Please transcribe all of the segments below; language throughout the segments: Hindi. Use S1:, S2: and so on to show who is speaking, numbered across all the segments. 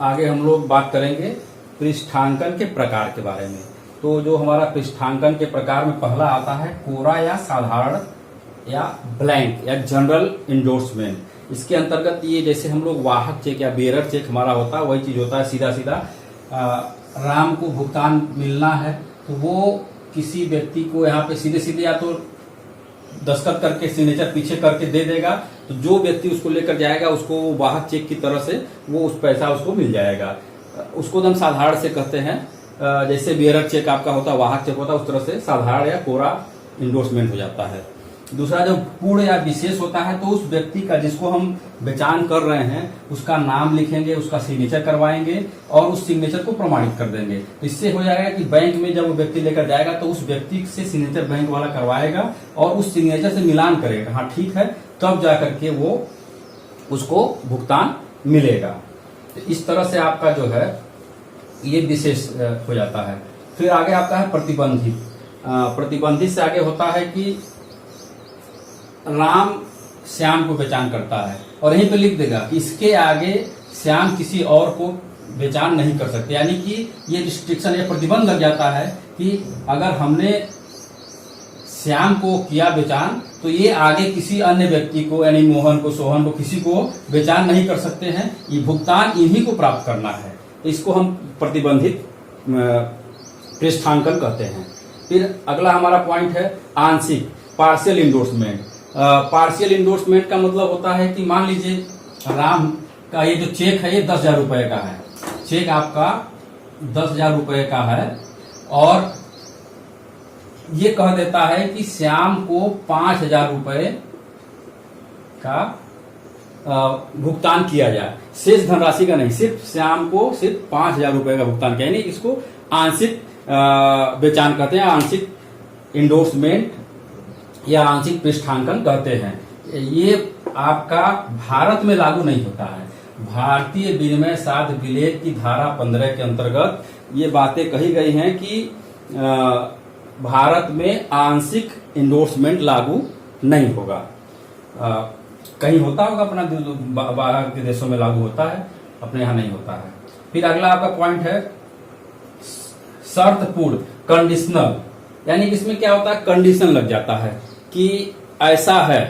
S1: आगे हम लोग बात करेंगे पृष्ठांकन के प्रकार के बारे में। तो जो हमारा पृष्ठांकन के प्रकार में पहला आता है कोरा या साधारण या ब्लैंक या जनरल इंडोर्समेंट। इसके अंतर्गत ये जैसे हम लोग वाहक चेक या बेरर चेक हमारा होता है, वही चीज होता है सीधा सीधा राम को भुगतान मिलना है तो वो किसी व्यक्ति को यहाँ पे सीधे सीधे या तो दस्तखत करके सिग्नेचर पीछे करके दे देगा, तो जो व्यक्ति उसको लेकर जाएगा उसको वाहक चेक की तरह से वो उस पैसा उसको मिल जाएगा। उसको हम साधारण से कहते हैं, जैसे बेरर चेक आपका होता है, वाहक चेक होता है, उस तरह से साधारण या कोरा इंडोर्समेंट हो जाता है। दूसरा जो पूर्ण या विशेष होता है, तो उस व्यक्ति का जिसको हम बेचान कर रहे हैं उसका नाम लिखेंगे, उसका सिग्नेचर करवाएंगे और उस सिग्नेचर को प्रमाणित कर देंगे। इससे हो जाएगा कि बैंक में जब वो व्यक्ति लेकर जाएगा तो उस व्यक्ति से सिग्नेचर बैंक वाला करवाएगा और उस सिग्नेचर से मिलान करेगा, हाँ ठीक है, तब जाकर के वो उसको भुगतान मिलेगा। तो इस तरह से आपका जो है ये विशेष हो जाता है। फिर आगे आपका है प्रतिबंधित। प्रतिबंधित से आगे होता है कि राम श्याम को बेचान करता है और यहीं पे लिख देगा कि इसके आगे श्याम किसी और को बेचान नहीं कर सकते, यानी कि ये रिस्ट्रिक्शन या प्रतिबंध लग जाता है कि अगर हमने श्याम को किया बेचान तो ये आगे किसी अन्य व्यक्ति को यानी मोहन को, सोहन को, किसी को बेचान नहीं कर सकते हैं। ये भुगतान इन्हीं को प्राप्त करना है, इसको हम प्रतिबंधित पृष्ठांकन कहते हैं। फिर अगला हमारा पॉइंट है आंशिक पार्शियल इंडोर्समेंट। पार्शियल इंडोर्समेंट का मतलब होता है कि मान लीजिए राम का ये जो चेक है ये 10,000 रुपए का है, चेक आपका 10,000 रुपए का है और ये कह देता है कि श्याम को 5,000 रुपए का भुगतान किया जाए, शेष धनराशि का नहीं, सिर्फ श्याम को सिर्फ 5,000 रुपए का भुगतान किया, यानी इसको आंशिक बेचान कहते हैं, आंशिक इंडोर्समेंट या आंशिक पृष्ठांकन कहते हैं। ये आपका भारत में लागू नहीं होता है। भारतीय विनिमय साध्य विलेख की धारा 15 के अंतर्गत ये बातें कही गई हैं कि भारत में आंशिक इंडोर्समेंट लागू नहीं होगा। कहीं होता होगा, अपना बाहर के देशों में लागू होता है, अपने यहाँ नहीं होता है। फिर अगला आपका पॉइंट है शर्तपूर्ण कंडीशनल, यानी कि इसमें क्या होता है, कंडीशन लग जाता है कि ऐसा है।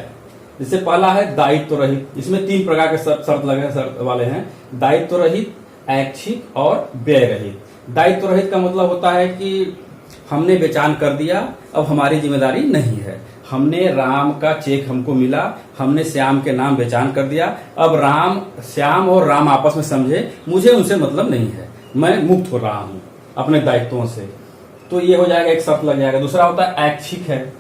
S1: जैसे पहला है दायित्व रहित, इसमें 3 प्रकार के शर्त लगे शर्त वाले हैं, दायित्व रहित, ऐच्छिक और व्यय रहित। दायित्व रहित का मतलब होता है कि हमने बेचान कर दिया, अब हमारी जिम्मेदारी नहीं है, हमने राम का चेक हमको मिला, हमने श्याम के नाम बेचान कर दिया, अब श्याम और राम आपस में समझे, मुझे उनसे मतलब नहीं है, मैं मुक्त हो रहा हूं अपने दायित्वों से, तो ये हो जाएगा, एक शर्त लग जाएगा। दूसरा होता है ऐच्छिक है।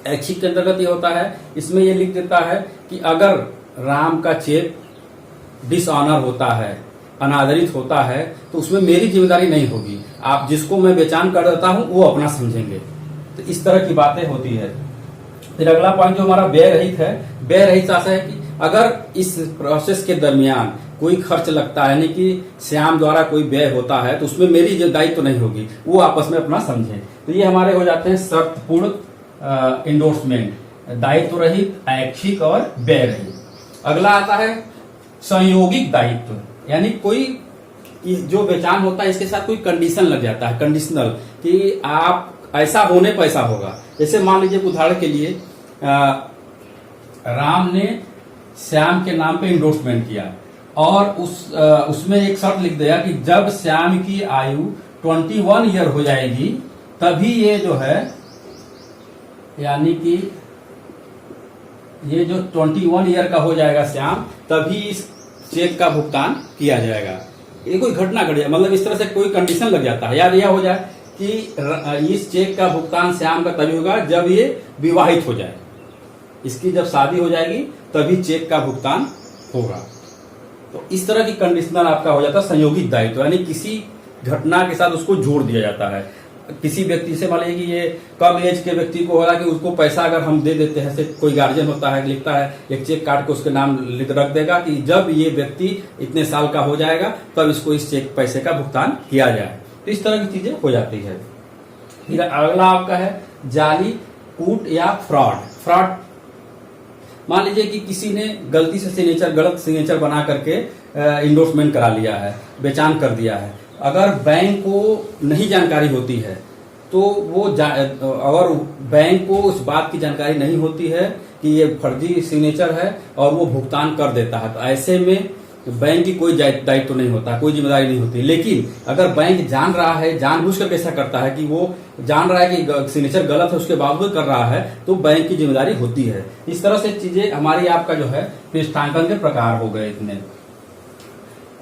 S1: ऐच्छिक के अंतर्गत ये होता है, इसमें ये लिख देता है कि अगर राम का चेक डिसऑनर होता है, अनादरित होता है, तो उसमें मेरी जिम्मेदारी नहीं होगी, आप जिसको मैं बेचान कर देता हूं वो अपना समझेंगे। तो इस तरह की बातें होती है। फिर अगला पॉइंट जो हमारा व्यय रहित है, व्यय रहित ऐसा है कि अगर इस प्रोसेस के दरमियान कोई खर्च लगता है, यानी कि श्याम द्वारा कोई व्यय होता है, तो उसमें मेरी जो दायित्व नहीं होगी, वो आपस में अपना समझे। तो ये हमारे हो जाते हैं शर्तपूर्ण इंडोर्समेंट, दायित्व रहित, ऐच्छिक और व्यय रहित। अगला आता है संयोगिक दायित्व, यानी कोई जो बेचान होता है इसके साथ कोई कंडीशन लग जाता है, कंडीशनल, कि आप ऐसा होने पर ऐसा होगा। जैसे मान लीजिए उदाहरण के लिए राम ने श्याम के नाम पे इंडोर्समेंट किया और उसमें एक शर्त लिख दिया कि जब श्याम की आयु 21 ईयर हो जाएगी तभी ये जो है, यानी कि ये जो 21 ईयर का हो जाएगा श्याम, तभी इस चेक का भुगतान किया जाएगा। ये कोई घटना घट जाए, मतलब इस तरह से कोई कंडीशन लग जाता है, यार यह हो जाए कि इस चेक का भुगतान श्याम का तभी होगा जब ये विवाहित हो जाए, इसकी जब शादी हो जाएगी तभी चेक का भुगतान होगा। तो इस तरह की कंडीशनल आपका हो जाता है संयोगित दायित्व, यानी किसी घटना के साथ उसको जोड़ दिया जाता है। किसी व्यक्ति से मान लीजिए कि ये कम एज के व्यक्ति को हो रहा है कि उसको पैसा अगर हम दे देते हैं, कोई गार्जियन होता है लिखता है एक चेक काट के उसके नाम रख देगा कि जब ये व्यक्ति इतने साल का हो जाएगा तब इसको इस चेक पैसे का भुगतान किया जाए। तो इस तरह की चीजें हो जाती है। फिर अगला आपका है जाली, कूट या फ्रॉड। फ्रॉड मान लीजिए कि किसी ने गलती से गलत सिग्नेचर बना करके इंडोर्समेंट करा लिया है, बेचान कर दिया है। अगर बैंक को नहीं जानकारी होती है तो अगर बैंक को उस बात की जानकारी नहीं होती है कि ये फर्जी सिग्नेचर है और वो भुगतान कर देता है, तो ऐसे में बैंक की कोई दायित्व नहीं होता, कोई जिम्मेदारी नहीं होती। लेकिन अगर बैंक जान रहा है, जानबूझ कर कैसा करता है कि वो जान रहा है कि सिग्नेचर गलत है, उसके बावजूद कर रहा है, तो बैंक की जिम्मेदारी होती है। इस तरह से चीजें हमारी आपका जो है पृष्ठांकन के प्रकार हो गए इतने।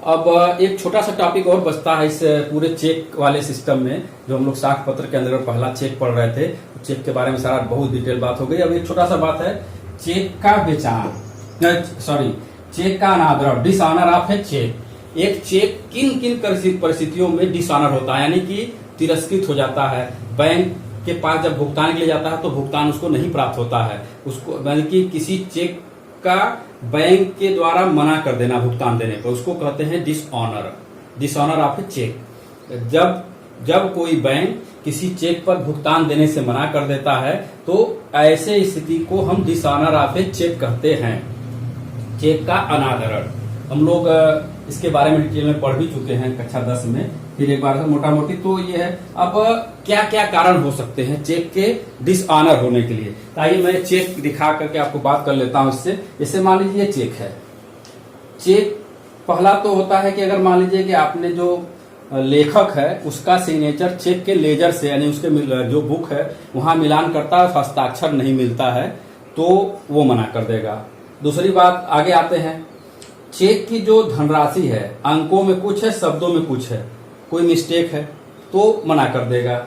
S1: अब एक छोटा सा टॉपिक और बचता है इस पूरे चेक वाले सिस्टम में, जो हम लोग साख पत्र के अंदर पहला चेक पढ़ रहे थे। चेक के बारे में सारा बहुत डिटेल बात हो गई। अब एक छोटा सा बात है, चेक का बेचान, चेक का अनादर, डिसऑनर ऑफ ए चेक। एक चेक किन किन परिस्थितियों में डिसऑनर होता है, यानी कि तिरस्कृत हो जाता है। बैंक के पास जब भुगतान के लिए जाता है तो भुगतान उसको नहीं प्राप्त होता है, उसको यानी कि किसी चेक का बैंक के द्वारा मना कर देना भुगतान देने पर, उसको कहते हैं डिसऑनर ऑफ ए चेक। जब कोई बैंक किसी चेक पर भुगतान देने से मना कर देता है तो ऐसे स्थिति को हम डिसऑनर ऑफ ए चेक कहते हैं, चेक का अनादरण। हम लोग इसके बारे में डिटेल में पढ़ भी चुके हैं कक्षा 10 में, फिर एक बार मोटा मोटी तो ये है। अब क्या क्या कारण हो सकते हैं चेक के डिसऑनर होने के लिए, ताकि मैं चेक दिखा करके आपको बात कर लेता हूं इससे। जैसे मान लीजिए ये चेक है, चेक पहला तो होता है कि अगर मान लीजिए कि आपने जो लेखक है उसका सिग्नेचर चेक के लेजर से, यानी उसके जो बुक है वहां मिलान करता है, हस्ताक्षर नहीं मिलता है, तो वो मना कर देगा। दूसरी बात, आगे आते हैं, चेक की जो धनराशि है अंकों में कुछ है, शब्दों में कुछ है, कोई मिस्टेक है तो मना कर देगा।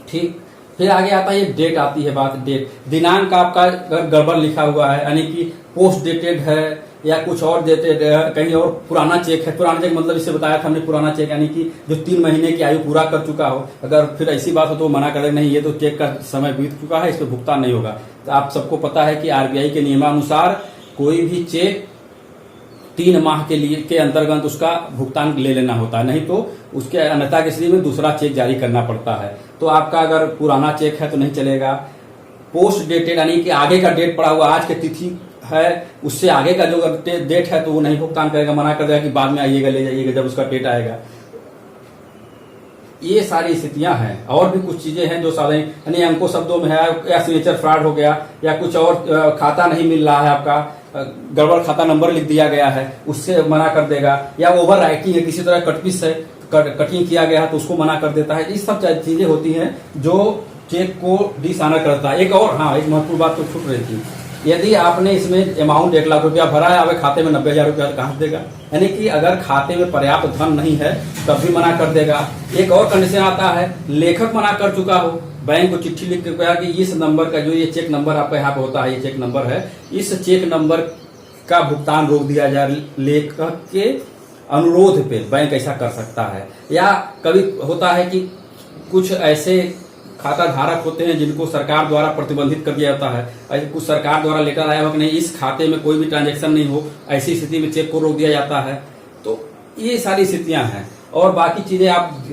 S1: ठीक, फिर आगे आता है, डेट आती है बात, डेट, दिनांक आपका गड़बड़ लिखा हुआ है, यानी कि पोस्ट डेटेड है या कुछ और डेटेड है, कहीं और पुराना चेक है। पुराना चेक मतलब इससे बताया था हमने, पुराना चेक यानी कि जो 3 महीने की आयु पूरा कर चुका हो। अगर फिर ऐसी बात हो तो मना कर दे, नहीं ये तो चेक का समय बीत चुका है, इस पर भुगतान नहीं होगा। तो आप सबको पता है कि आरबीआई के नियमानुसार कोई भी चेक 3 माह के अंतर्गत उसका भुगतान ले लेना होता है, नहीं तो उसके अन्यथा की स्थिति में दूसरा चेक जारी करना पड़ता है। तो आपका अगर पुराना चेक है तो नहीं चलेगा। पोस्ट डेटेड यानी कि आगे का डेट पड़ा हुआ, आज की तिथि है उससे आगे का जो डेट है तो वो नहीं भुगतान करेगा, मना कर देगा कि बाद में आइएगा ले जाइएगा जब उसका डेट आएगा। ये सारी स्थितियां हैं। और भी कुछ चीजें हैं जो साधारण, यानी अंकों शब्दों में है, या सिग्नेचर फ्रॉड हो गया, या कुछ और खाता नहीं मिल रहा है, आपका गड़बड़ खाता नंबर लिख दिया गया है, उससे मना कर देगा, या ओवर राइटिंग है, किसी तरह कटपीस है, कटिंग किया गया है तो उसको मना कर देता है। ये सब चीजें होती हैं जो चेक को डिसऑनर करता है। एक और, हाँ, एक महत्वपूर्ण बात तो छूट रही थी, यदि आपने इसमें अमाउंट 1 लाख रुपया भरा है, आपके खाते में 90,000 रुपया कहां से देगा, यानी कि अगर खाते में पर्याप्त धन नहीं है तब भी मना कर देगा। एक और कंडीशन आता है, लेखक मना कर चुका हो, बैंक को चिट्ठी लिख के कहा कि इस नंबर का, जो ये चेक नंबर आपका यहाँ पे होता है, ये चेक नंबर है, इस चेक नंबर का भुगतान रोक दिया जाए। लेखक के अनुरोध पे बैंक ऐसा कर सकता है। या कभी होता है कि कुछ ऐसे खाता धारक होते हैं जिनको सरकार द्वारा प्रतिबंधित कर दिया जाता है, ऐसे कुछ सरकार द्वारा लेटर आया हो कि नहीं इस खाते में कोई भी ट्रांजैक्शन नहीं हो, ऐसी स्थिति में चेक को रोक दिया जाता है। तो ये सारी स्थितियां हैं। और बाकी चीजें आप